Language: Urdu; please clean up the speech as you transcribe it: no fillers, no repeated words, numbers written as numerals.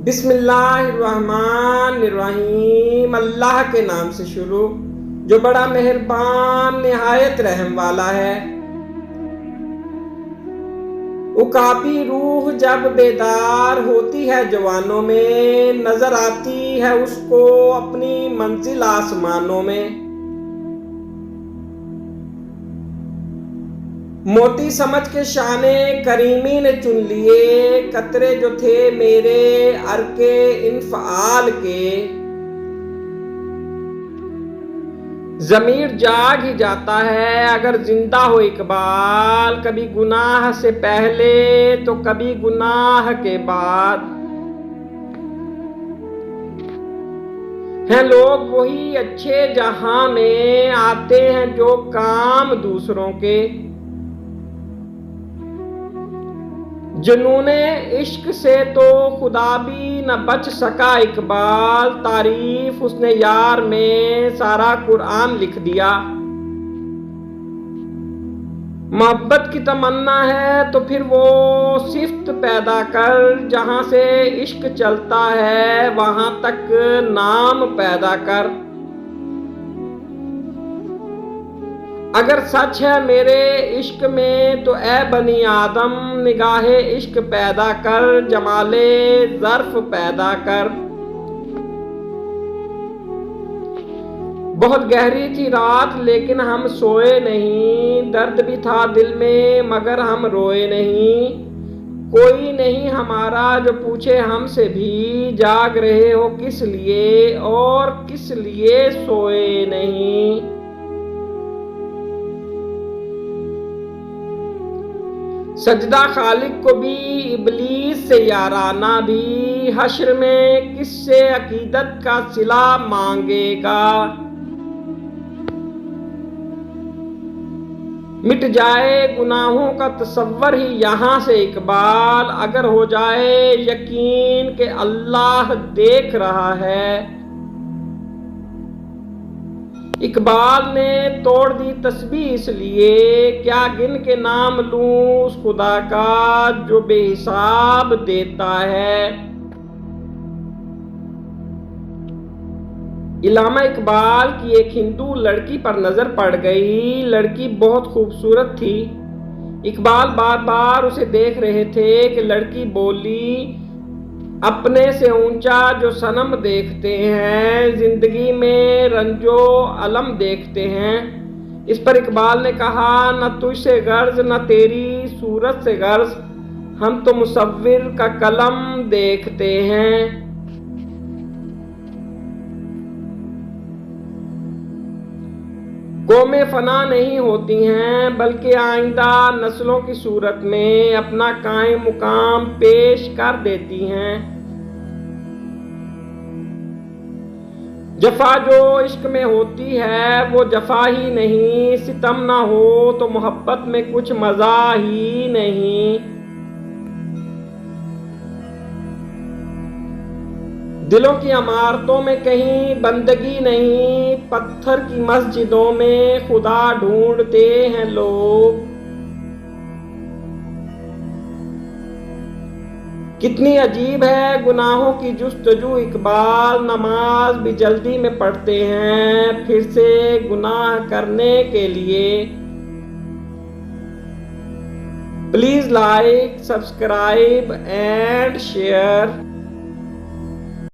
بسم اللہ الرحمن الرحیم، اللہ کے نام سے شروع جو بڑا مہربان نہایت رحم والا ہے۔ عقابی روح جب بیدار ہوتی ہے جوانوں میں، نظر آتی ہے اس کو اپنی منزل آسمانوں میں۔ موتی سمجھ کے شان کریمی نے چن لیے قطرے جو تھے میرے ارک انفعال کے۔ ضمیر جاگ ہی جاتا ہے اگر زندہ ہو اقبال، کبھی گناہ سے پہلے تو کبھی گناہ کے بعد۔ ہیں لوگ وہی اچھے جہاں میں، آتے ہیں جو کام دوسروں کے۔ جنون عشق سے تو خدا بھی نہ بچ سکا اقبال، تعریف اس نے یار میں سارا قرآن لکھ دیا۔ محبت کی تمنا ہے تو پھر وہ صفت پیدا کر، جہاں سے عشق چلتا ہے وہاں تک نام پیدا کر۔ اگر سچ ہے میرے عشق میں تو اے بنی آدم، نگاہ عشق پیدا کر، جمال ظرف پیدا کر۔ بہت گہری تھی رات لیکن ہم سوئے نہیں، درد بھی تھا دل میں مگر ہم روئے نہیں۔ کوئی نہیں ہمارا جو پوچھے ہم سے بھی، جاگ رہے ہو کس لیے اور کس لیے سوئے نہیں۔ سجدہ خالق کو بھی ابلیس سے یارانہ بھی، حشر میں کس سے عقیدت کا صلہ مانگے گا۔ مٹ جائے گناہوں کا تصور ہی یہاں سے اقبال، اگر ہو جائے یقین کہ اللہ دیکھ رہا ہے۔ اقبال نے توڑ دی تسبیح اس لیے، کیا گن کے نام لوں اس خدا کا جو بے حساب دیتا ہے۔ علامہ اقبال کی ایک ہندو لڑکی پر نظر پڑ گئی، لڑکی بہت خوبصورت تھی۔ اقبال بار بار اسے دیکھ رہے تھے کہ لڑکی بولی، اپنے سے اونچا جو صنم دیکھتے ہیں، زندگی میں رنج و الم دیکھتے ہیں۔ اس پر اقبال نے کہا، نہ تجھ سے غرض نہ تیری صورت سے غرض، ہم تو مصور کا قلم دیکھتے ہیں۔ قومیں فنا نہیں ہوتی ہیں بلکہ آئندہ نسلوں کی صورت میں اپنا قائم مقام پیش کر دیتی ہیں۔ جفا جو عشق میں ہوتی ہے وہ جفا ہی نہیں، ستم نہ ہو تو محبت میں کچھ مزہ ہی نہیں۔ دلوں کی عمارتوں میں کہیں بندگی نہیں، پتھر کی مسجدوں میں خدا ڈھونڈتے ہیں لوگ۔ کتنی عجیب ہے گناہوں کی جستجو اقبال، نماز بھی جلدی میں پڑھتے ہیں پھر سے گناہ کرنے کے لیے۔ Please like, subscribe and share.